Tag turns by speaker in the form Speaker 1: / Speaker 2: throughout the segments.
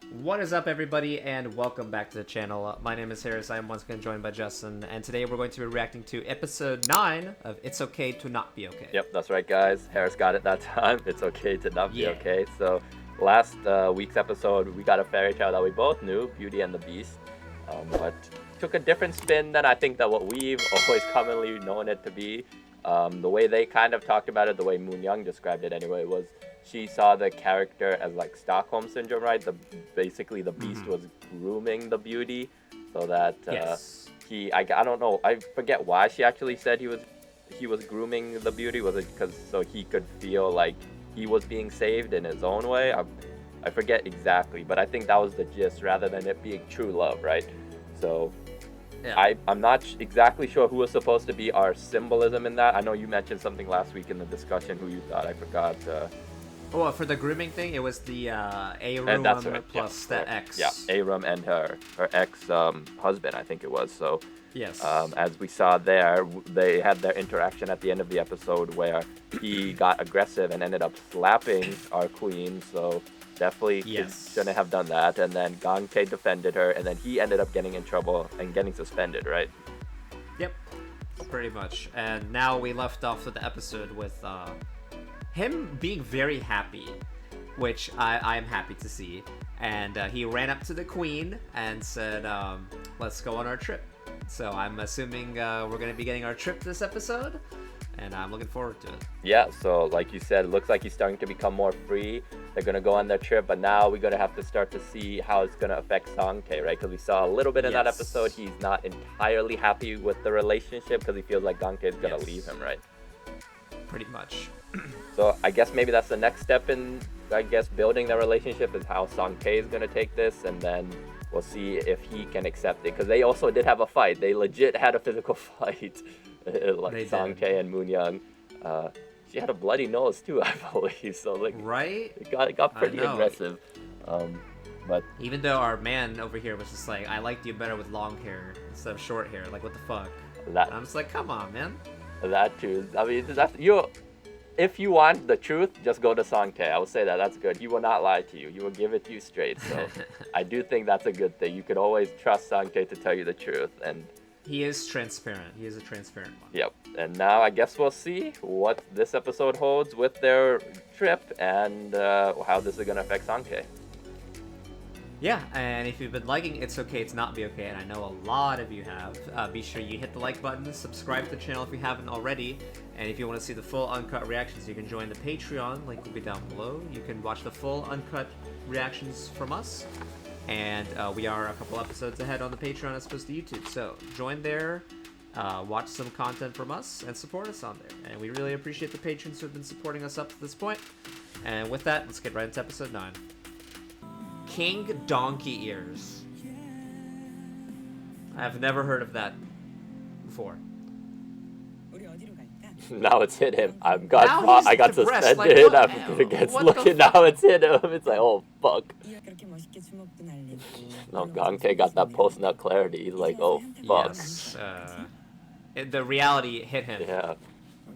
Speaker 1: What is up, everybody, and welcome back to the channel. My name is Harris. I am once again joined by Justin, and today we're going to be reacting to episode 9 of It's Okay to Not Be Okay.
Speaker 2: Yep, that's right, guys. Harris got it that time. It's okay to not be okay. So last week's episode, we got a fairy tale that we both knew, Beauty and the Beast, but took a different spin than I think that what we've always commonly known it to be. The way they kind of talked about it, the way Moon Young described it anyway, was she saw the character as like Stockholm syndrome, right? Basically the Beast was grooming the Beauty, so that I don't know, I forget why she actually said he was grooming the Beauty. Was it because so he could feel like he was being saved in his own way? I forget exactly, but I think that was the gist, rather than it being true love, right? So yeah. I'm not exactly sure who was supposed to be our symbolism in that. I know you mentioned something last week in the discussion who you thought. I forgot.
Speaker 1: Well, for the grooming thing, it was the A-Room plus that ex.
Speaker 2: Yeah, A-Room and her ex-husband, I think it was. So
Speaker 1: yes.
Speaker 2: As we saw there, they had their interaction at the end of the episode where he got aggressive and ended up slapping our queen. So definitely shouldn't have done that. And then Gang-tae defended her, and then he ended up getting in trouble and getting suspended, right?
Speaker 1: Yep, pretty much. And now we left off with the episode with him being very happy, which I'm happy to see. And he ran up to the queen and said, let's go on our trip. So I'm assuming we're going to be getting our trip this episode, and I'm looking forward to it.
Speaker 2: Yeah, so like you said, it looks like he's starting to become more free. They're going to go on their trip, but now we're going to have to start to see how it's going to affect Sang-tae, right? Because we saw a little bit in that episode. He's not entirely happy with the relationship because he feels like Gang-tae is going to leave him, right?
Speaker 1: Pretty much.
Speaker 2: So I guess maybe that's the next step in, I guess, building the relationship, is how Sang-tae is going to take this, and then we'll see if he can accept it. Because they also did have a fight. They legit had a physical fight. Like Sang-tae and Moon Young. She had a bloody nose too, I believe. So like,
Speaker 1: right?
Speaker 2: It got pretty aggressive. But
Speaker 1: even though our man over here was just like, I liked you better with long hair instead of short hair. Like, what the fuck? I'm just like, come on, man.
Speaker 2: That too. I mean, if you want the truth, just go to Sang-tae. I would say that's good. He will not lie to you. He will give it to you straight. So I do think that's a good thing. You could always trust Sang-tae to tell you the truth. And
Speaker 1: he is transparent. He is a transparent one.
Speaker 2: Yep. And now I guess we'll see what this episode holds with their trip and how this is going to affect Sang-tae.
Speaker 1: Yeah, and if you've been liking It's Okay to Not Be Okay, and I know a lot of you have, be sure you hit the like button, subscribe to the channel if you haven't already, and if you want to see the full uncut reactions, you can join the Patreon, link will be down below. You can watch the full uncut reactions from us, and we are a couple episodes ahead on the Patreon as opposed to YouTube, so join there, watch some content from us, and support us on there. And we really appreciate the patrons who have been supporting us up to this point. And with that, let's get right into episode 9. King Donkey Ears. I've never heard of that before.
Speaker 2: Now it's hit him. I got suspended.
Speaker 1: Like,
Speaker 2: after it gets looking. Now it's hit him. It's like, oh fuck. No, Gang-tae got that post-nut clarity. He's like, oh fuck.
Speaker 1: Yes. The reality hit him.
Speaker 2: Yeah.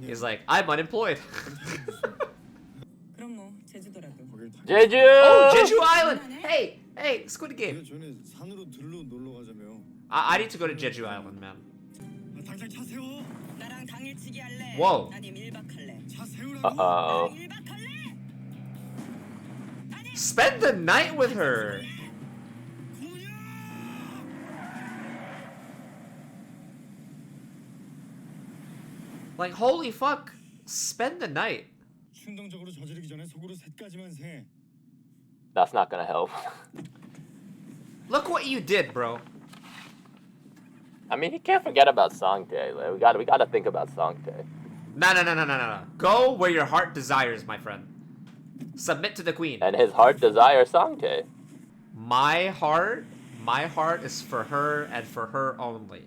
Speaker 1: He's like, I'm unemployed.
Speaker 2: Jeju!
Speaker 1: Oh, Jeju Island! Hey, Squid Game. I need to go to Jeju Island, man. Whoa.
Speaker 2: Uh-oh.
Speaker 1: Spend the night with her. Like, holy fuck. Spend the night.
Speaker 2: That's not gonna help.
Speaker 1: Look what you did, bro.
Speaker 2: I mean, he can't forget about Sang-tae. Like, we gotta think about Sang-tae.
Speaker 1: No. Go where your heart desires, my friend. Submit to the queen.
Speaker 2: And his heart desires Sang-tae.
Speaker 1: My heart is for her and for her only.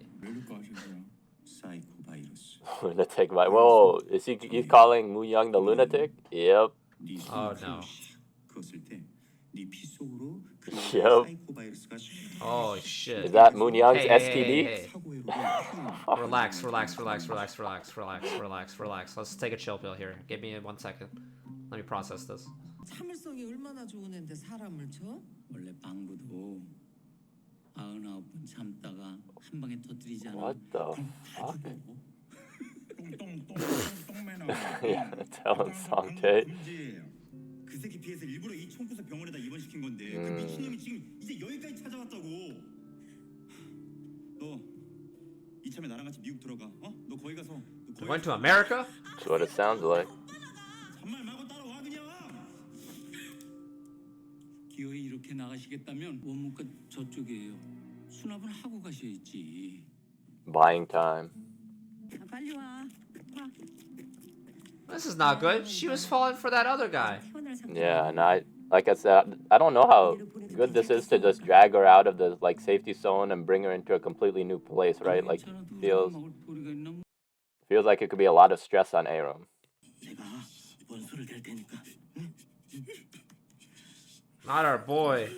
Speaker 2: Lunatic, right? Whoa, he's calling Moon Young the lunatic? Yep.
Speaker 1: Oh no.
Speaker 2: Yep.
Speaker 1: Oh shit.
Speaker 2: Is that Moon Young's STD?
Speaker 1: Hey. Relax. Let's take a chill pill here. Give me 1 second. Let me process this.
Speaker 3: 참을성이 얼마나 좋은 앤데 사람을 쳐?
Speaker 4: 원래 방구도 99번 참다가 한 방에 터뜨리잖아.
Speaker 2: What the fuck?
Speaker 5: 똥매나.
Speaker 2: Yeah, telling Sang-tae.
Speaker 5: 그 새끼 피해서 일부러 이 총구서 병원에다 입원시킨 건데 그 미친놈이 지금 이제 여기까지 찾아왔다고. 너 이참에 나랑 같이 미국 들어가. 어? 너 거기 가서
Speaker 1: Went to America?
Speaker 2: That's what it sounds like.
Speaker 5: 잔말 말고 따라와 그냥.
Speaker 4: 기어이 이렇게 나가시겠다면 원문과 저쪽이에요. 수납은 하고 가셔야지.
Speaker 2: Buying time.
Speaker 3: 빨리 와.
Speaker 1: This is not good. She was falling for that other guy.
Speaker 2: Yeah, and like I said, I don't know how good this is to just drag her out of the like safety zone and bring her into a completely new place, right? Like feels like it could be a lot of stress on Aram.
Speaker 4: 내가 원수를 댈 테니까.
Speaker 1: Not our boy.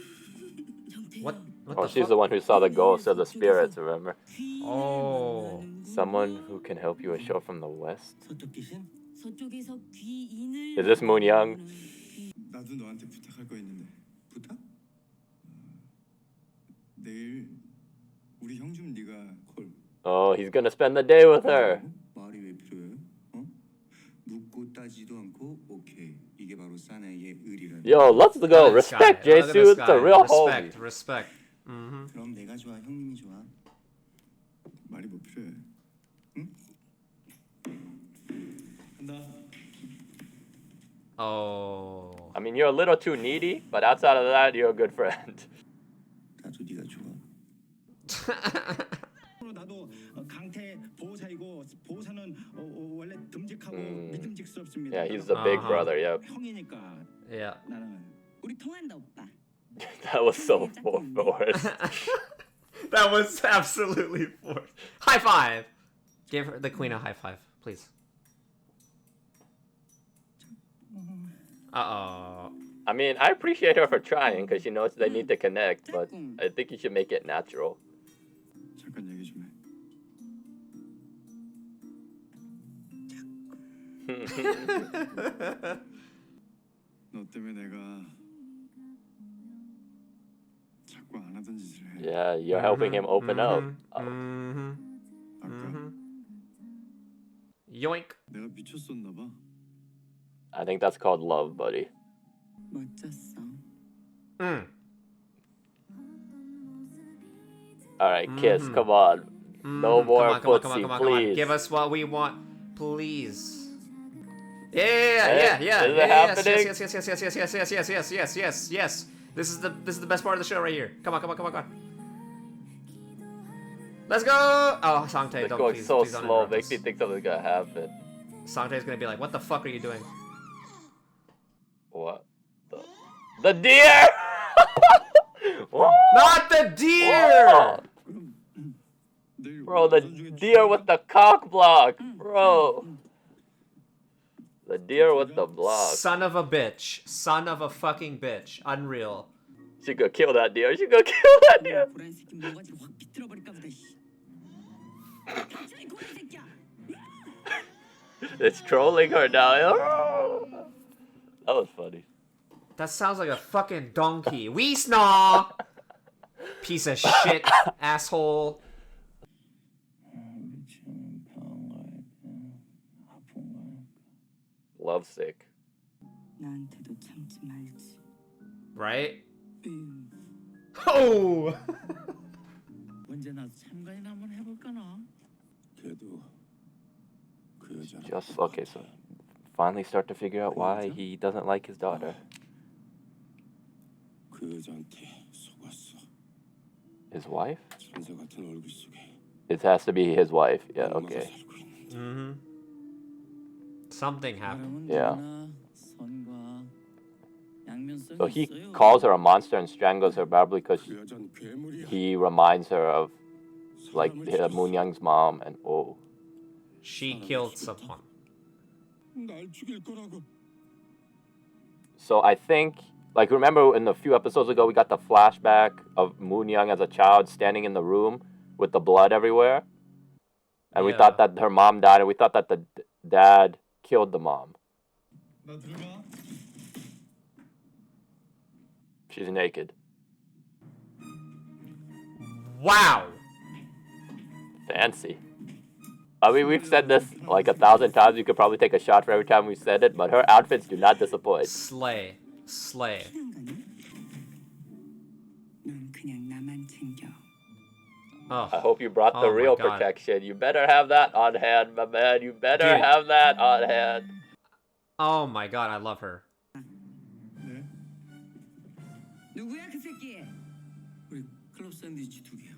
Speaker 1: What
Speaker 2: Oh,
Speaker 1: the
Speaker 2: she's
Speaker 1: fuck?
Speaker 2: the one who saw the ghosts of the spirits, remember?
Speaker 1: Oh.
Speaker 2: Someone who can help you ashore from the west?
Speaker 4: 서쪽 귀신?
Speaker 6: 서쪽에서 귀인을
Speaker 2: Is this Moon Young?
Speaker 5: 나도 너한테 부탁할 거 있는데. 부탁? 내일 우리 형 좀 네가 콜.
Speaker 2: Oh, he's gonna spend the day with her.
Speaker 5: 말이 왜 필요해? 어? 묻고 따지도 않고 오케이. 이게 바로 사나이의 의리란.
Speaker 2: Yo, let's go.
Speaker 1: Look at this
Speaker 2: Respect
Speaker 1: guy. Look at
Speaker 2: Jae-soo.
Speaker 1: this
Speaker 2: It's a
Speaker 1: guy.
Speaker 2: real
Speaker 1: Respect,
Speaker 2: homie.
Speaker 1: respect. Mm-hmm.
Speaker 5: 그럼 내가 좋아, 형님이 좋아. 말이 뭐 필요해? 응? 간다.
Speaker 1: Oh.
Speaker 2: I mean, you're a little too needy, but outside of that, you're a good friend.
Speaker 5: 나도 네가 좋아. 나도 강태 보호사이고 보호사는 원래 듬직하고 믿음직스럽습니다.
Speaker 2: Yeah, he's the big
Speaker 1: Uh-huh.
Speaker 2: brother. Yep.
Speaker 5: 형이니까
Speaker 1: Yeah.
Speaker 5: 나는
Speaker 6: 우리 통한다 오빠.
Speaker 2: That was so forced.
Speaker 1: That was absolutely forced. High five. Give her the queen a high five, please. Uh-oh.
Speaker 2: I mean, I appreciate her for trying because she knows they need to connect, but I think you should make it natural.
Speaker 5: 잠깐 얘기 좀 해. 너 때문에 내가 자꾸 안 하던 짓을 해.
Speaker 2: Yeah, you're helping him open up.
Speaker 1: Mm-hmm.
Speaker 5: 아까
Speaker 1: Yoink.
Speaker 5: 내가 미쳤었나 봐.
Speaker 2: I think that's called love, buddy.
Speaker 6: 멋졌어.
Speaker 1: Mm.
Speaker 2: All right, kiss. Come on. No more footsie, please.
Speaker 1: Give us what we want, please. Yeah.
Speaker 2: Is it
Speaker 1: Yes. This is the best part of the show right here. Come on. Let's go. Oh, Sang-tae,
Speaker 2: It's
Speaker 1: don't
Speaker 2: going
Speaker 1: please,
Speaker 2: so
Speaker 1: please don't
Speaker 2: slow.
Speaker 1: interrupt
Speaker 2: Makes
Speaker 1: us.
Speaker 2: me think something's gonna happen.
Speaker 1: Sang-tae's gonna be like, "What the fuck are you doing?"
Speaker 2: What? The deer! What?
Speaker 1: Not the deer.
Speaker 2: Whoa. Bro, the deer with the cock block, bro. The deer with the block.
Speaker 1: Son of a bitch. Son of a fucking bitch. Unreal.
Speaker 2: She could kill that deer. She could kill that deer.
Speaker 6: 고라니 새끼 뭐가지고 확 비틀어 버릴까 보다. 저리 고라니 새끼야.
Speaker 2: It's trolling her now. That was funny.
Speaker 1: That sounds like a fucking donkey. We snaw. Piece of shit, asshole.
Speaker 2: Lovesick.
Speaker 6: 나한테도 참지 말지.
Speaker 1: Right? Oh!
Speaker 4: 언제 나도 참관이나 한번 해볼까나?
Speaker 5: 걔도 그 여자.
Speaker 2: Just okay. So finally start to figure out why he doesn't like his daughter.
Speaker 5: 그 여자한테 속았어.
Speaker 2: His wife?
Speaker 5: 천사 같은 얼굴 속에.
Speaker 2: It has to be his wife. Yeah. Okay.
Speaker 5: 살고 있는데.
Speaker 1: Mm-hmm. Something happened.
Speaker 2: Yeah.
Speaker 4: 선과 양면성이
Speaker 2: So he
Speaker 4: 있어요.
Speaker 2: calls her a monster and strangles her probably because
Speaker 5: 그 여자는 괴물이야.
Speaker 2: he reminds her of like Moon Young's mom and oh.
Speaker 1: She killed someone.
Speaker 5: 날 죽일 거라고.
Speaker 2: So I think like remember in the few episodes ago we got the flashback of Moon Young as a child standing in the room with the blood everywhere. And we
Speaker 1: Yeah.
Speaker 2: thought that her mom died and we thought that the dad killed the mom.
Speaker 5: 나 들어가.
Speaker 2: She's naked.
Speaker 1: Wow.
Speaker 2: Fancy. I mean, we've said this like 1,000 times. You could probably take a shot for every time we said it, but her outfits do not disappoint.
Speaker 1: Slay. Slay.
Speaker 6: 피난 가니? 넌 그냥 나만 챙겨.
Speaker 1: Oh.
Speaker 2: I hope you brought the
Speaker 1: Oh my
Speaker 2: real
Speaker 1: God.
Speaker 2: protection. You better have that on hand, my man. You better
Speaker 1: Dude.
Speaker 2: have that on hand.
Speaker 1: Oh my God, I love her.
Speaker 5: 네?
Speaker 6: 누구야 그 새끼?
Speaker 4: 우리 클럽 샌드위치 2개요.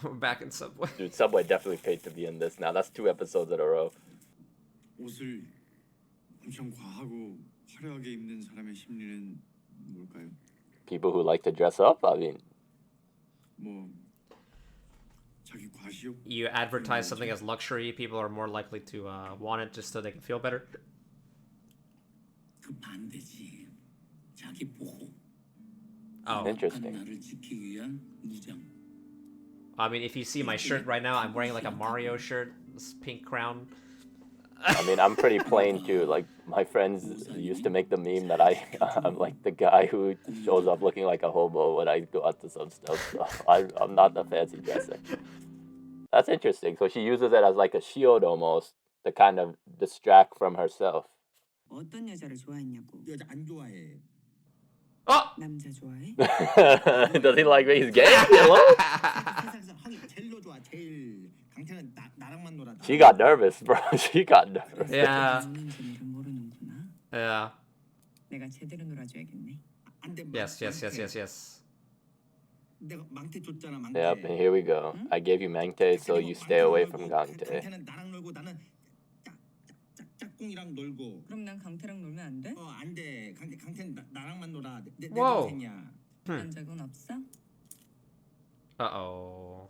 Speaker 1: We're back in Subway.
Speaker 2: Dude, Subway definitely paid to be in this now. That's 2 episodes in a row.
Speaker 5: 옷을 엄청 과하고 화려하게 입는 사람의 심리는 뭘까요?
Speaker 2: People who like to dress up, I mean,
Speaker 5: 뭐 자기 과시욕?
Speaker 1: You advertise something as luxury, people are more likely to want it just so they can feel better.
Speaker 4: 그 반대지. 자기 보호.
Speaker 1: Oh.
Speaker 2: interesting.
Speaker 4: 나를 지키기 위한 무장.
Speaker 1: I mean, if you see my shirt right now, I'm wearing like a Mario shirt, this pink crown.
Speaker 2: I mean, I'm pretty plain too. Like, my friends used to make the meme that I'm like the guy who shows up looking like a hobo when I go out to some stuff. So I'm not a fancy dresser. That's interesting. So she uses it as like a shield almost to kind of distract from herself.
Speaker 6: 어떤 여자를 좋아했냐고.
Speaker 5: 여자 안 좋아해.
Speaker 1: Oh!
Speaker 6: 남자 좋아해?
Speaker 2: Does he like me? He's gay? Hello?
Speaker 5: 세상에서 형이 제일로 좋아 제일. 강태는 나랑만 놀아.
Speaker 2: She got nervous, bro. She got nervous.
Speaker 1: Yeah.
Speaker 6: 있는지를 모르는구나.
Speaker 1: Yeah.
Speaker 6: 내가 제대로 놀아줘야겠네.
Speaker 5: 안 돼.
Speaker 1: Yes, yes, yes, yes, yes.
Speaker 5: 내가 망태 줬잖아 망태.
Speaker 2: Yep, and here we go. I gave you Mang-tae, so you stay away from Gang-tae.
Speaker 5: 강태는 나랑 놀고 나는 짝꿍이랑 놀고.
Speaker 6: 그럼 난 강태랑 놀면 안 돼?
Speaker 5: 안 돼. 강태는 나랑만 놀아. 내
Speaker 1: Whoa.
Speaker 5: 동생이야.
Speaker 6: 그런 적은 없어?
Speaker 1: Uh-oh.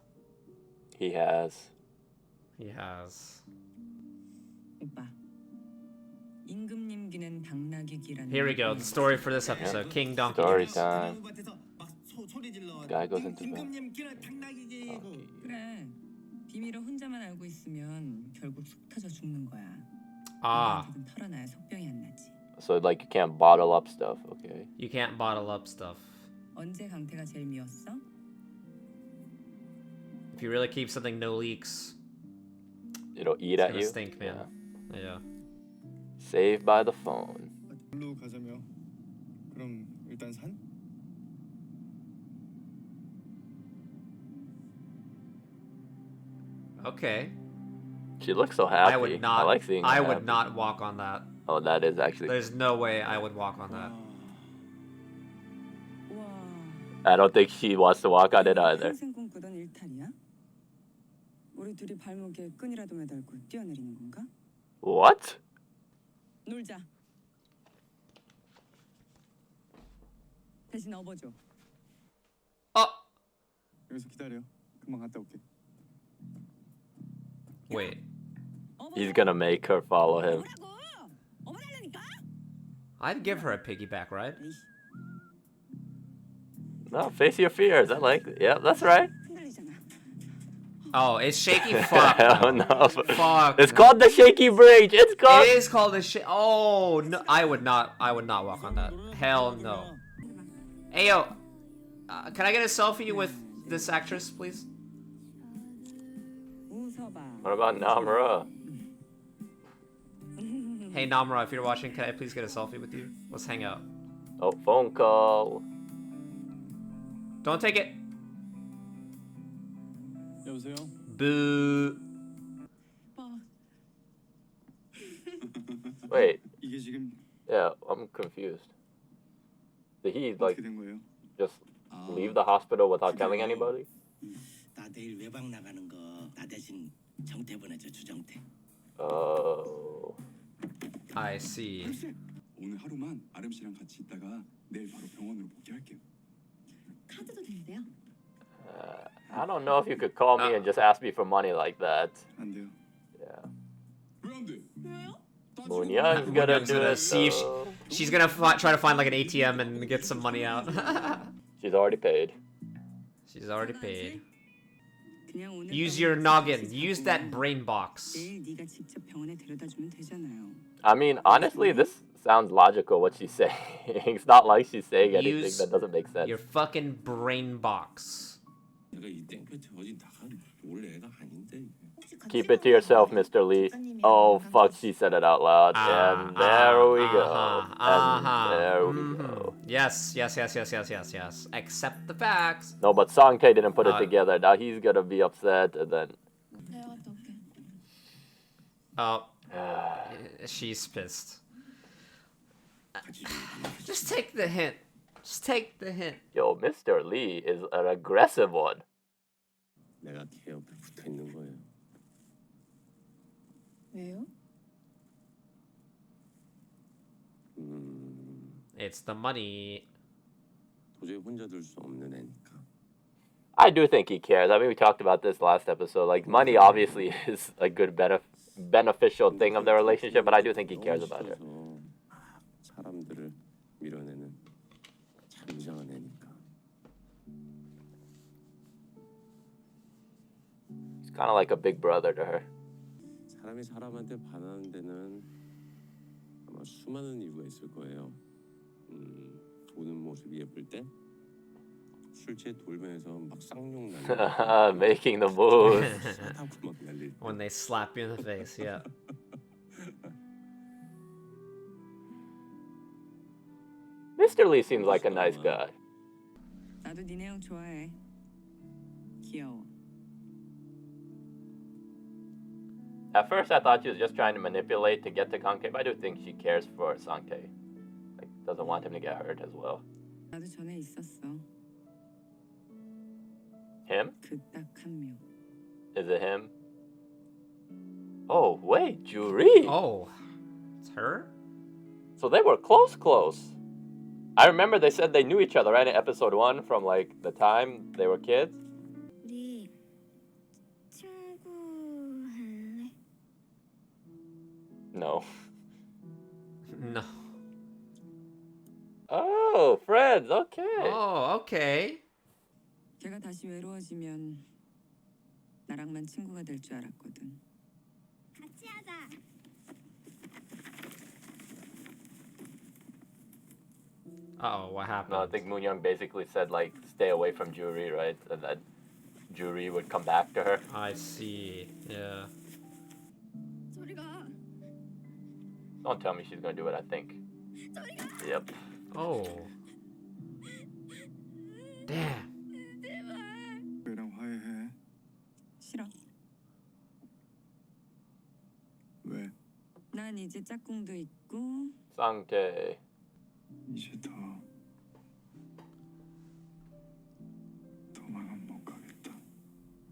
Speaker 2: He has.
Speaker 1: He has.
Speaker 6: 오빠. 임금님기는 당나귀기라는.
Speaker 1: Here we go, the story for this episode. King Donkey.
Speaker 2: Story time.
Speaker 5: 소리 질러.
Speaker 2: Guy goes into bed.
Speaker 5: 임금님 길은 당나귀기.
Speaker 6: 그래. 비밀을 혼자만 알고 있으면 결국 속 터져 죽는 거야.
Speaker 1: Ah,
Speaker 6: 누구한테든 털어놔야 속병이 안 나지.
Speaker 2: So, like, you can't bottle up stuff, okay?
Speaker 1: you can't bottle up stuff.
Speaker 6: 언제 강태가 제일 미웠어?
Speaker 1: If you really keep something no leaks,
Speaker 2: It'll eat
Speaker 1: it's
Speaker 2: at
Speaker 1: gonna
Speaker 2: you.
Speaker 1: stink, man. Yeah.
Speaker 2: Saved by the phone.
Speaker 5: 놀러 가자며. 그럼 일단 산?
Speaker 1: Okay.
Speaker 2: She looks so happy.
Speaker 1: I would not.
Speaker 2: I like seeing her
Speaker 1: I
Speaker 2: happy.
Speaker 1: would not walk on that.
Speaker 2: Oh, that is actually.
Speaker 1: There's no way I would walk on that.
Speaker 6: 와.
Speaker 2: I don't think she wants to walk on it either.
Speaker 6: 평생 꿈꾸던 일탈이야? 우리 둘이 발목에 끈이라도 매달고 뛰어내리는 건가?
Speaker 2: What?
Speaker 6: 놀자. 대신 업어줘.
Speaker 1: Oh,
Speaker 5: 여기서 기다려. 금방 갔다 올게.
Speaker 1: wait.
Speaker 2: He's gonna make her follow him.
Speaker 6: 뭐라고? 업어달라니까?
Speaker 1: I'd give her a piggyback ride.
Speaker 2: No, face your fears. I like it. Yeah, that's right.
Speaker 6: 흔들리잖아.
Speaker 1: Oh, it's shaky. Fuck.
Speaker 2: Hell no.
Speaker 1: Fuck.
Speaker 2: It's called the shaky bridge. It's called.
Speaker 1: It is called a shit. Oh no, I would not. I would not walk on that. Hell no. Hey yo, can I get a selfie with this actress, please?
Speaker 6: 웃어봐.
Speaker 2: What about Namura?
Speaker 1: Hey Namra, if you're watching, can I please get a selfie with you? Let's hang out.
Speaker 2: Oh, phone call.
Speaker 1: Don't take it.
Speaker 5: 여보세요?
Speaker 1: Boo.
Speaker 2: Wait.
Speaker 5: 이게 지금
Speaker 2: Yeah, I'm confused. Did he like
Speaker 5: 어떻게 된 거예요?
Speaker 2: just leave the hospital without telling anybody?
Speaker 4: 나 내일 외박 나가는 거 나 대신 정태 보내줘 주정태.
Speaker 2: Oh.
Speaker 1: I see.
Speaker 5: 오늘 하루만 아름 씨랑 같이 있다가 내일 바로 병원으로 복귀할게요.
Speaker 6: 카드도 된대요.
Speaker 2: I don't know if you could call me and just ask me for money like that.
Speaker 5: 안 돼요.
Speaker 2: Yeah.
Speaker 5: 왜 안 돼?
Speaker 6: 왜요?
Speaker 2: Munyo's gonna
Speaker 1: Munyo's
Speaker 2: do
Speaker 1: gonna
Speaker 2: it.
Speaker 1: see if
Speaker 2: though.
Speaker 1: She's gonna try to find like an ATM and get some money out.
Speaker 2: She's already paid.
Speaker 1: She's already paid.
Speaker 6: 그냥 오늘
Speaker 1: Use
Speaker 6: 밤에
Speaker 1: your
Speaker 6: 같이
Speaker 1: noggin.
Speaker 6: 같이
Speaker 1: Use
Speaker 6: 자고
Speaker 1: that brain box.
Speaker 6: 내일 네가 직접 병원에 데려다주면 되잖아요.
Speaker 2: I mean, honestly, this sounds logical what she's saying. It's not like she's saying anything
Speaker 1: Use
Speaker 2: that doesn't make sense.
Speaker 1: your fucking brain box.
Speaker 4: 내가 이 땡볕에 어진 나간 원래 애가 아닌데.
Speaker 2: Keep it to yourself, Mr. Lee. Oh, fuck, she said it out loud. And there we go. And there we go.
Speaker 1: Yes. Accept the facts.
Speaker 2: No, but Sang-tae didn't put it together. Now he's gonna be upset, and then...
Speaker 1: Oh, she's pissed. Just take the hint. Just take the hint.
Speaker 2: Yo, Mr. Lee is an aggressive one.
Speaker 4: 내가 걔 옆에 붙어 있는 거예요.
Speaker 6: 왜요?
Speaker 1: It's the money.
Speaker 4: 도저히 혼자 둘 수 없는 애니까.
Speaker 2: I do think he cares. I mean, we talked about this last episode. Like, money obviously is a good beneficial thing of their relationship, but I do think he cares about her.
Speaker 4: 사람들을 밀어내는 참 이상한 애니까.
Speaker 2: He's kind of like a big brother to her.
Speaker 4: 사람이 사람한테 반하는 데는 아마 수많은 이유가 있을 거예요. 우는 모습이 예쁠 때, 술 취해 돌면서 막 쌍욕 날리고,
Speaker 2: Making the moves.
Speaker 4: 사다구 막 날릴 때.
Speaker 1: When they slap you in the face, yeah.
Speaker 2: Mr. Lee seems like a nice guy.
Speaker 6: 나도 니네 형 좋아해. 귀여워.
Speaker 2: At first, I thought she was just trying to manipulate to get to Gang-tae, but I do think she cares for Sang-tae. Like, doesn't want him to get hurt as well.
Speaker 6: 나도 전에 있었어.
Speaker 2: Him?
Speaker 6: 그 딱 한 명.
Speaker 2: Is it him? Oh, wait, Juri!
Speaker 1: Oh, it's her?
Speaker 2: So they were close. I remember they said they knew each other, right, in episode 1 from, like, the time they were kids.
Speaker 7: 우리 친구 할래?
Speaker 2: No.
Speaker 1: No.
Speaker 2: Oh, friends, okay.
Speaker 1: Oh, okay.
Speaker 6: 걔가 다시 외로워지면 나랑만 친구가 될 줄 알았거든.
Speaker 7: 같이 하자.
Speaker 1: Uh-oh, what happened?
Speaker 2: No, I think Moon Young basically said, like, stay away from Juri, right? And that Juri would come back to her.
Speaker 1: I see, yeah.
Speaker 7: 저리 가.
Speaker 2: Don't tell me she's gonna do it, I think.
Speaker 7: 저리 가.
Speaker 2: Yep.
Speaker 1: Oh. Damn.
Speaker 7: 제발.
Speaker 5: 왜랑 화해해?
Speaker 6: 싫어.
Speaker 5: 왜?
Speaker 6: 난 이제 짝꿍도 있고
Speaker 2: Sang-tae.
Speaker 5: 이제 더만은 못 가겠다.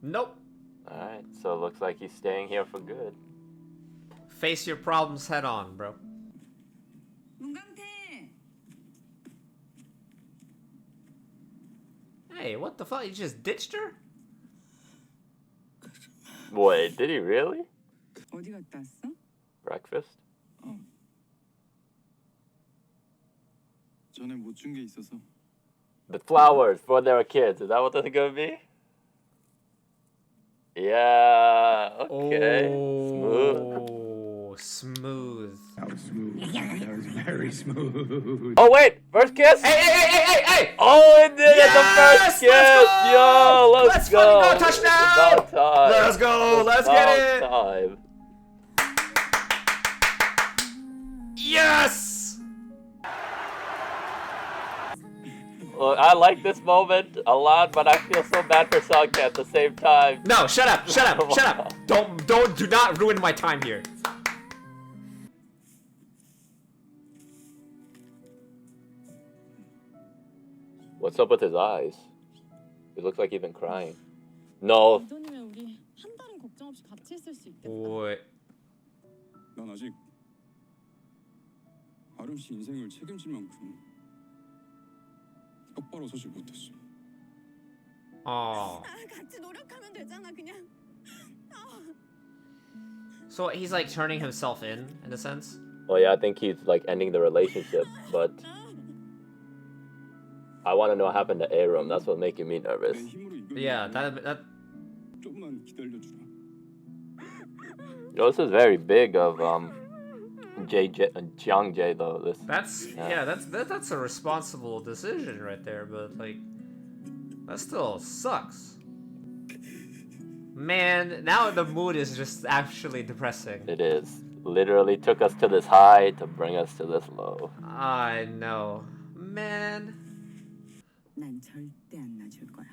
Speaker 1: Nope.
Speaker 2: Alright, so it looks like he's staying here for good.
Speaker 1: Face your problems head on, bro.
Speaker 6: 문강태.
Speaker 1: Hey, what the fuck? You just ditched her?
Speaker 2: Wait, did he really?
Speaker 6: 어디 갔다 왔어?
Speaker 2: Breakfast?
Speaker 5: 전에 못 준 게 있어서.
Speaker 2: The flowers for their kids. Is that what that's gonna be? Yeah, okay. Smooth.
Speaker 1: Oh, smooth.
Speaker 5: That was smooth. That was very smooth.
Speaker 2: Oh, wait! First kiss?
Speaker 1: Hey!
Speaker 2: Oh, it did it! The first kiss!
Speaker 1: Let's go!
Speaker 2: Yo, let's
Speaker 1: Let's
Speaker 2: go!
Speaker 1: fucking go, touchdown!
Speaker 2: It's about time.
Speaker 1: Let's go! Let's get it!
Speaker 2: Time.
Speaker 1: Yes!
Speaker 2: Look, I like this moment a lot, but I feel so bad for Sang-tae at the same time.
Speaker 1: No, shut up! Do not ruin my time here.
Speaker 2: What's up with his eyes? It looks like he's been crying. No.
Speaker 7: 이전이면 우리 한 달은 걱정 없이 같이 있을 수 있겠다.
Speaker 1: Boy.
Speaker 5: 난 아직 아름 씨 인생을 책임질 만큼 똑바로 서질 못했어.
Speaker 1: Oh.
Speaker 7: 같이 노력하면 되잖아, 그냥.
Speaker 1: So he's like turning himself in a sense?
Speaker 2: Oh yeah, I think he's like ending the relationship, but I want to know what happened to Aram. That's what's making me nervous.
Speaker 5: 내 힘으로 이겨.
Speaker 1: Yeah, that
Speaker 5: 좀만 기다려주라.
Speaker 2: Yo, this is very big of Seung-jae though.
Speaker 1: That's a responsible decision right there, but like that still sucks. Man, now the mood is just actually depressing.
Speaker 2: It is. Literally took us to this high to bring us to this low.
Speaker 1: I know. Man.
Speaker 6: 난 절대 안 놔줄 거야.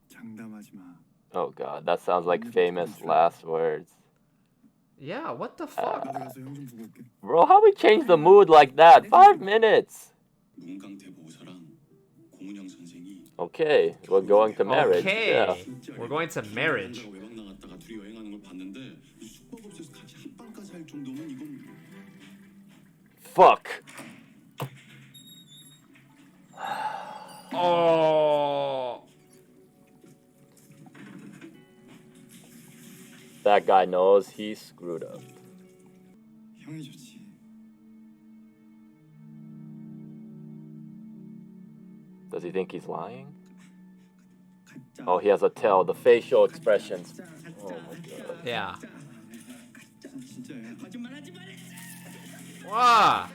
Speaker 5: 장담하지 마.
Speaker 2: Oh god, that sounds like famous last words.
Speaker 1: Yeah, what the fuck?
Speaker 5: 나도 가서 형 좀 보고 올게.
Speaker 2: Bro, how we change the mood like that? 5 minutes.
Speaker 5: 롱강태 보호사랑 공은 형 선생이
Speaker 2: Okay, we're going to marriage.
Speaker 1: Okay.
Speaker 2: Yeah.
Speaker 1: We're going to marriage.
Speaker 5: 외박 나갔다가 둘이 여행하는 걸 봤는데 숙박업소에서 같이 합방까지 할 정도면 이건
Speaker 2: Fuck.
Speaker 1: Oh.
Speaker 2: That guy knows he screwed up.
Speaker 5: 형이 좋지.
Speaker 2: Does he think he's lying? Oh, he has a tell. The facial expressions. Oh my god.
Speaker 1: Yeah.
Speaker 5: 진짜야.
Speaker 1: Wow.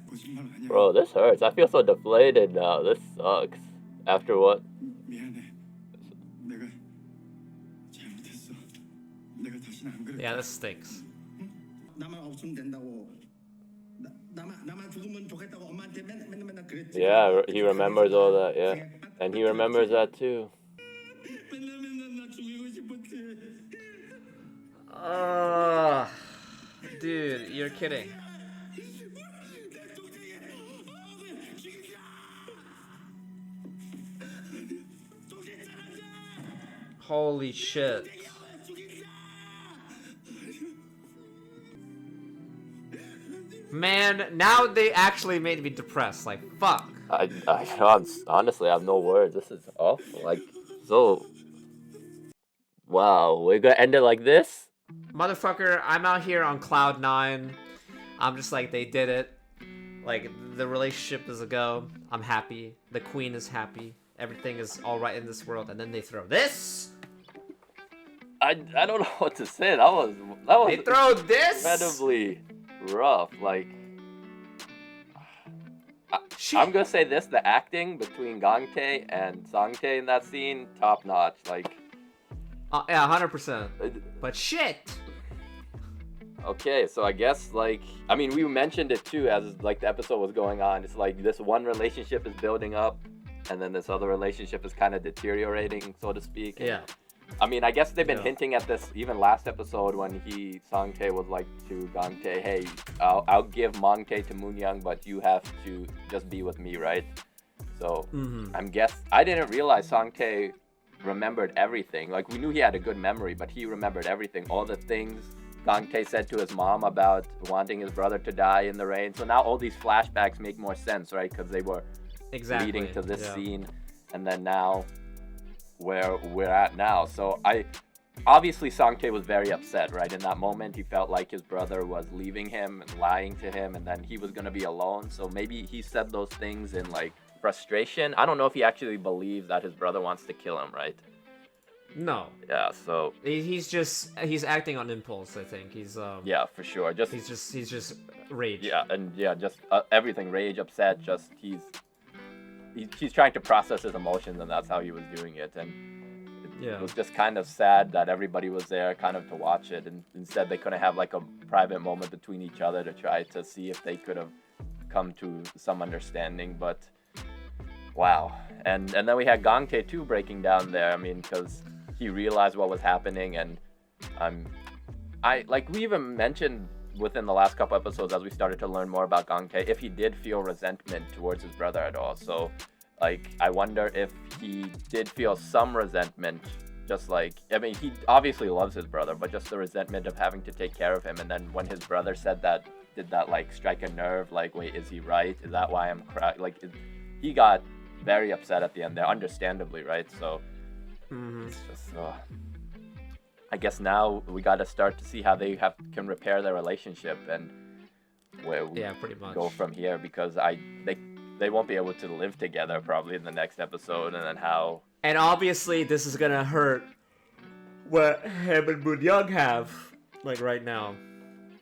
Speaker 5: 거짓말 아니야.
Speaker 2: Bro, this hurts. I feel so deflated now. This sucks. After what?
Speaker 5: 미안해. 내가 잘못했어. 내가 다시는 안 그래.
Speaker 1: Yeah, this stinks.
Speaker 8: 나만 없으면 된다고. 나만 죽으면 좋겠다고 엄마한테 맨날 그랬지.
Speaker 2: Yeah, he remembers all that. Yeah, and he remembers that too.
Speaker 8: 맨날 나 죽이고 싶었지.
Speaker 1: Dude, you're kidding. Holy shit. Man, now they actually made me depressed. Like, fuck.
Speaker 2: Honestly, I have no words. This is awful. Like, so. Wow, we're gonna end it like this?
Speaker 1: Motherfucker, I'm out here on cloud 9. I'm just like, they did it. Like, the relationship is a go. I'm happy. The queen is happy. Everything is alright in this world. And then they throw this!
Speaker 2: I don't know what to say. That was
Speaker 1: They throw this!
Speaker 2: incredibly rough. Like,
Speaker 1: Shit.
Speaker 2: I'm gonna say this: the acting between Gang-tae and Sang-tae in that scene, top notch. Like,
Speaker 1: Yeah, 100%. But shit!
Speaker 2: okay, so I guess like, I mean, we mentioned it too as like the episode was going on. It's like this one relationship is building up, and then this other relationship is kind of deteriorating, so to speak.
Speaker 1: Yeah.
Speaker 2: I mean, I guess they've been
Speaker 1: Yeah.
Speaker 2: hinting at this even last episode when Sang-tae was like to Gang-tae, hey, I'll give Mang-tae to Moon-young, but you have to just be with me, right? So I didn't realize Sang-tae remembered everything. Like, we knew he had a good memory, but he remembered everything. All the things Gang-tae said to his mom about wanting his brother to die in the rain. So now all these flashbacks make more sense, right? Because they were leading to this scene, and then now where we're at now. So obviously Sang-tae was very upset, right? In that moment, he felt like his brother was leaving him and lying to him, and then he was gonna be alone. So maybe he said those things in like frustration. I don't know if he actually believes that his brother wants to kill him, right?
Speaker 1: No.
Speaker 2: Yeah, so
Speaker 1: He's acting on impulse, I think.
Speaker 2: yeah, for sure.
Speaker 1: He's just rage.
Speaker 2: Yeah, and yeah, just everything, rage, upset, just he's trying to process his emotions, and that's how he was doing it. And it was just kind of sad that everybody was there kind of to watch it, and instead they couldn't have like a private moment between each other to try to see if they could have come to some understanding. But wow. And then we had Gang-tae too breaking down there. I mean, because he realized what was happening, and we even mentioned within the last couple episodes as we started to learn more about Gang-tae if he did feel resentment towards his brother at all. So like, I wonder if he did feel some resentment, just like, I mean, he obviously loves his brother, but just the resentment of having to take care of him. And then when his brother said that, did that like strike a nerve? Like, wait, is he right? Is that why I'm crying? Like, he got very upset at the end there, understandably, right? So it's just I guess now we got to start to see how they can repair their relationship and where we
Speaker 1: pretty much
Speaker 2: go from here, because they won't be able to live together probably in the next episode, and then how.
Speaker 1: And obviously this is gonna hurt what him and Moon-young have, like, right now.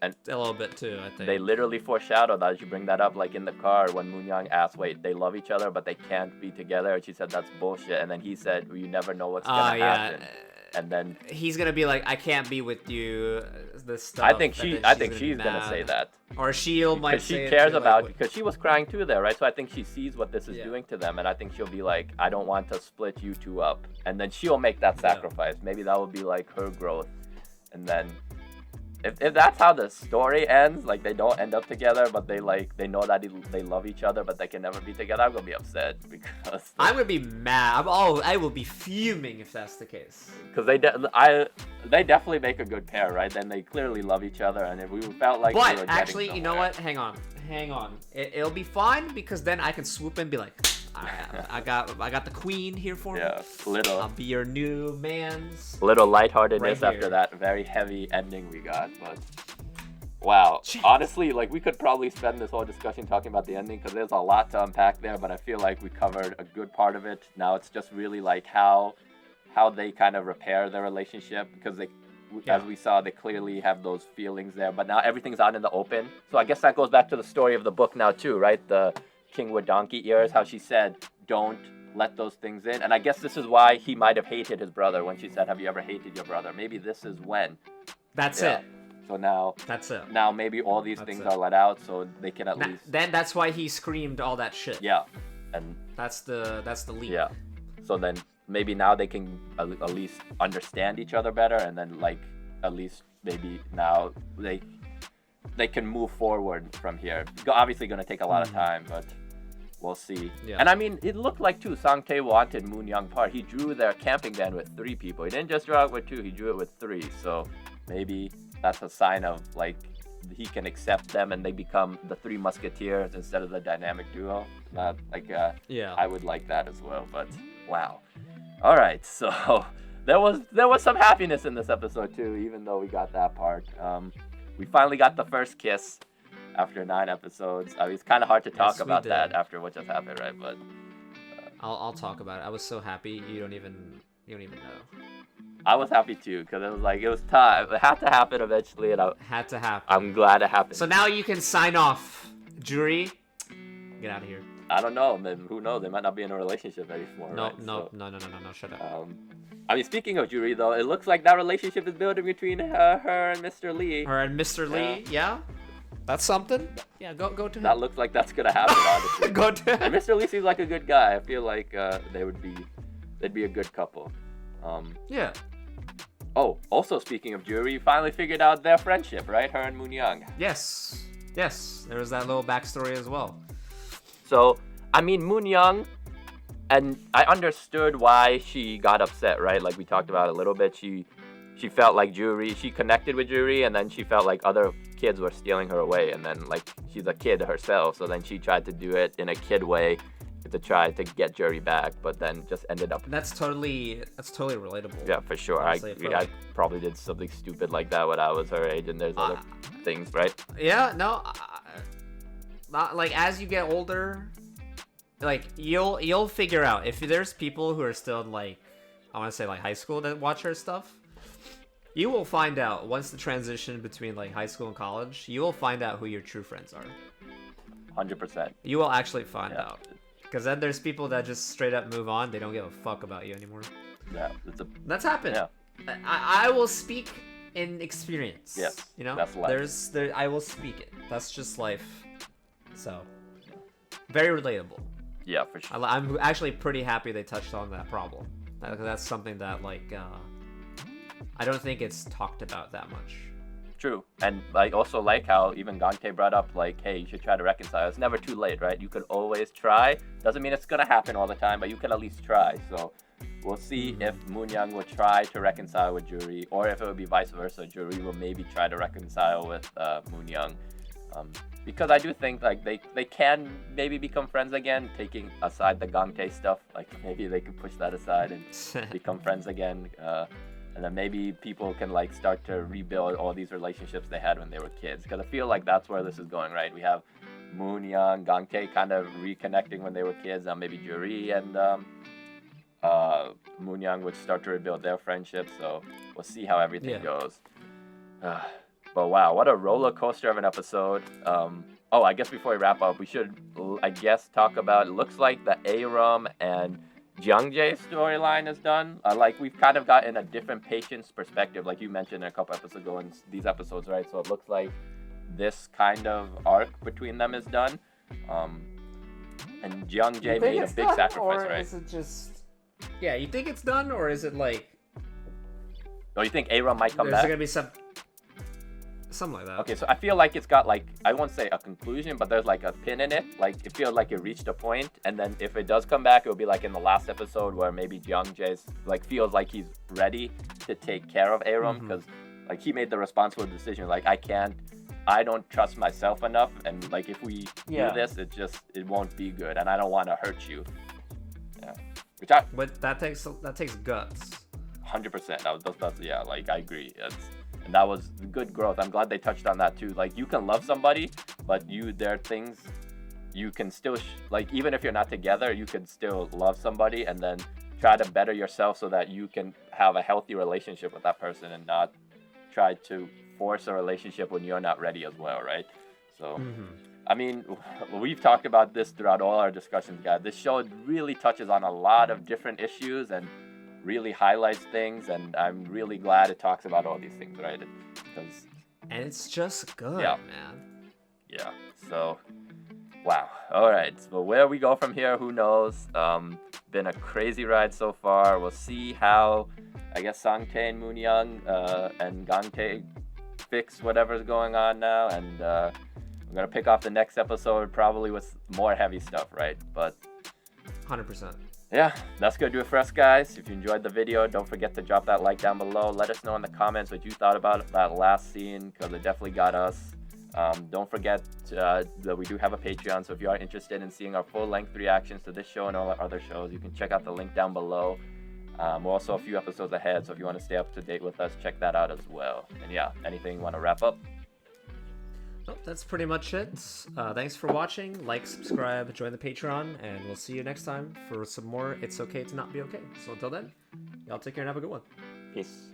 Speaker 2: And
Speaker 1: a little bit too, I think.
Speaker 2: they literally foreshadow that. You bring that up, like in the car when Moon-young asked, "Wait, they love each other, but they can't be together," and she said, "That's bullshit." And then he said, "You never know what's gonna happen." And then
Speaker 1: he's gonna be like, "I can't be with you." This stuff.
Speaker 2: I think she's gonna say that.
Speaker 1: Or she'll might
Speaker 2: Because
Speaker 1: say
Speaker 2: she
Speaker 1: it
Speaker 2: cares
Speaker 1: too,
Speaker 2: about,
Speaker 1: like,
Speaker 2: because she was crying too there, right? So I think she sees what this is
Speaker 1: Yeah.
Speaker 2: doing to them, and I think she'll be like, I don't want to split you two up, and then she'll make that sacrifice. Maybe that will be like her growth, and then if that's how the story ends, like they don't end up together, but they know that they love each other, but they can never be together, I'm gonna be upset because
Speaker 1: I'm gonna be mad. I will be fuming if that's the case.
Speaker 2: because they definitely make a good pair, right? Then they clearly love each other, and if we felt like we were
Speaker 1: But
Speaker 2: getting
Speaker 1: actually, you know
Speaker 2: somewhere.
Speaker 1: what? Hang on. It'll be fine because then I can swoop in and be like, I got the queen here for me.
Speaker 2: Yeah,
Speaker 1: I'll be your new man's.
Speaker 2: little lightheartedness
Speaker 1: Right
Speaker 2: after
Speaker 1: here.
Speaker 2: that very heavy ending we got, but wow. Honestly, like we could probably spend this whole discussion talking about the ending because there's a lot to unpack there, but I feel like we covered a good part of it. Now it's just really like how they kind of repair their relationship because as we saw, they clearly have those feelings there, but now everything's out in the open. So I guess that goes back to the story of the book now too, right? The king with donkey ears, how she said, don't let those things in. And I guess this is why he might have hated his brother when she said, have you ever hated your brother? Maybe this is when.
Speaker 1: That's
Speaker 2: Yeah.
Speaker 1: it.
Speaker 2: So now
Speaker 1: That's it.
Speaker 2: now maybe all these
Speaker 1: That's
Speaker 2: things
Speaker 1: it.
Speaker 2: are let out so they can at least
Speaker 1: Then that's why he screamed all that shit.
Speaker 2: yeah. And
Speaker 1: That's the lead.
Speaker 2: yeah. So then maybe now they can at least understand each other better, and then like at least maybe now they can move forward from here. Obviously going to take a lot of time, but we'll see.
Speaker 1: Yeah.
Speaker 2: And I mean, it looked like too Sang-tae wanted Moon-young part. He drew their camping van with 3 people. He didn't just draw it with 2. He drew it with 3. So maybe that's a sign of like he can accept them and they become the 3 musketeers instead of the dynamic duo.
Speaker 1: Yeah.
Speaker 2: I would like that as well, but wow. All right, so there was some happiness in this episode too, even though we got that part. We finally got the first kiss after 9 episodes. I mean, it's kind of hard to talk
Speaker 1: Yes, we
Speaker 2: about
Speaker 1: did.
Speaker 2: that after what just happened, right? But
Speaker 1: I'll talk about it. I was so happy. You don't even know.
Speaker 2: I was happy too because it was time. It had to happen eventually, and
Speaker 1: Had to happen.
Speaker 2: I'm glad it happened.
Speaker 1: So now you can sign off. Jury, get out of here.
Speaker 2: I don't know, man. Who knows? They might not be in a relationship anymore.
Speaker 1: No,
Speaker 2: right?
Speaker 1: no,
Speaker 2: So,
Speaker 1: no. Shut up.
Speaker 2: I mean, speaking of Juri, though, it looks like that relationship is building between her and Mr. Lee.
Speaker 1: Her and Mr. Lee, yeah? That's something. Yeah, go to him.
Speaker 2: That looks like that's gonna happen, honestly.
Speaker 1: Go to him.
Speaker 2: And Mr. Lee seems like a good guy. I feel like they'd be a good couple.
Speaker 1: Yeah.
Speaker 2: Oh, also speaking of Juri, finally figured out their friendship, right? Her and Moon-young.
Speaker 1: Yes. There was that little backstory as well.
Speaker 2: So, I mean, Moon-young, and I understood why she got upset, right? Like we talked about a little bit. She felt like she connected with Juri, and then she felt like other kids were stealing her away. And then, like, she's a kid herself, so then she tried to do it in a kid way to try to get Juri back, but then just ended up.
Speaker 1: That's totally relatable.
Speaker 2: Yeah, for sure.
Speaker 1: Honestly,
Speaker 2: I probably did something stupid like that when I was her age, and there's other things, right?
Speaker 1: Yeah, no. Not like as you get older, like you'll figure out if there's people who are still in, like, I want to say like high school that watch her stuff. You will find out once the transition between like high school and college. You will find out who your true friends are.
Speaker 2: 100%.
Speaker 1: You will actually find out. Because then there's people that just straight up move on. They don't give a fuck about you anymore.
Speaker 2: Yeah,
Speaker 1: That's happened.
Speaker 2: Yeah.
Speaker 1: I will speak in experience.
Speaker 2: Yes,
Speaker 1: You know,
Speaker 2: that's life.
Speaker 1: I will speak it. That's just life. So, very relatable.
Speaker 2: Yeah, for sure.
Speaker 1: I'm actually pretty happy they touched on that problem. That's something that like I don't think it's talked about that much.
Speaker 2: True. And like also like how even Gang-tae brought up like, hey, you should try to reconcile. It's never too late, right? You could always try. Doesn't mean it's gonna happen all the time, but you can at least try. So we'll see if Moon-young will try to reconcile with Juri, or if it would be vice versa. Juri will maybe try to reconcile with Moon-young. Because I do think like they can maybe become friends again, taking aside the Gang-tae stuff. Like maybe they could push that aside and become friends again. And then maybe people can like start to rebuild all these relationships they had when they were kids. Because I feel like that's where this is going, right? We have Moon-young, Gang-tae kind of reconnecting when they were kids. Now maybe Juri and Moon-young would start to rebuild their friendship. So we'll see how everything goes. But wow, what a roller coaster of an episode. Oh, I guess before we wrap up, we should, I guess, talk about, it looks like the A-Rom and Sang-jae storyline is done. Like, we've kind of gotten a different patient's perspective, like you mentioned a couple episodes ago in these episodes, right? So it looks like this kind of arc between them is done. And Sang-jae made a big sacrifice,
Speaker 1: or
Speaker 2: right?
Speaker 1: is it just... Yeah, you think it's done, or is it like...
Speaker 2: Oh, you think A-Rom might come
Speaker 1: There's
Speaker 2: back?
Speaker 1: gonna be something like that.
Speaker 2: Okay, so I feel like it's got, like, I won't say a conclusion, but there's like a pin in it. Like, it feels like it reached a point, and then if it does come back, it'll be like in the last episode where maybe Sang-jae's like feels like he's ready to take care of A-Rom, because like he made the responsible decision. Like, I don't trust myself enough, and like if we do this, it won't be good, and I don't want to hurt you. Yeah,
Speaker 1: But that takes guts.
Speaker 2: 100%. Yeah, like I agree. And that was good growth. I'm glad they touched on that too. Like, you can love somebody, but there are things you can still like, even if you're not together, you can still love somebody and then try to better yourself so that you can have a healthy relationship with that person and not try to force a relationship when you're not ready as well, right? So I mean, we've talked about this throughout all our discussions, guys. This show really touches on a lot of different issues and really highlights things, and I'm really glad it talks about all these things, right?
Speaker 1: And it's just good, man.
Speaker 2: Yeah. So, wow. All right. So where we go from here, who knows? Been a crazy ride so far. We'll see how, I guess, Sang-tae and Moon-young and Gang-tae fix whatever's going on now, and I'm gonna pick off the next episode probably with more heavy stuff, right? But
Speaker 1: 100%.
Speaker 2: yeah, that's gonna do it for us, guys. If you enjoyed the video, don't forget to drop that like down below. Let us know in the comments what you thought about that last scene, because it definitely got us. Don't forget that we do have a Patreon, so if you are interested in seeing our full-length reactions to this show and all our other shows, you can check out the link down below. We're also a few episodes ahead, so if you want to stay up to date with us, check that out as well. And yeah, anything you want to wrap up?
Speaker 1: Well, that's pretty much it. Thanks for watching. Like, subscribe, join the Patreon, and we'll see you next time for some more It's Okay to Not Be Okay. So until then, y'all take care and have a good one.
Speaker 2: Peace.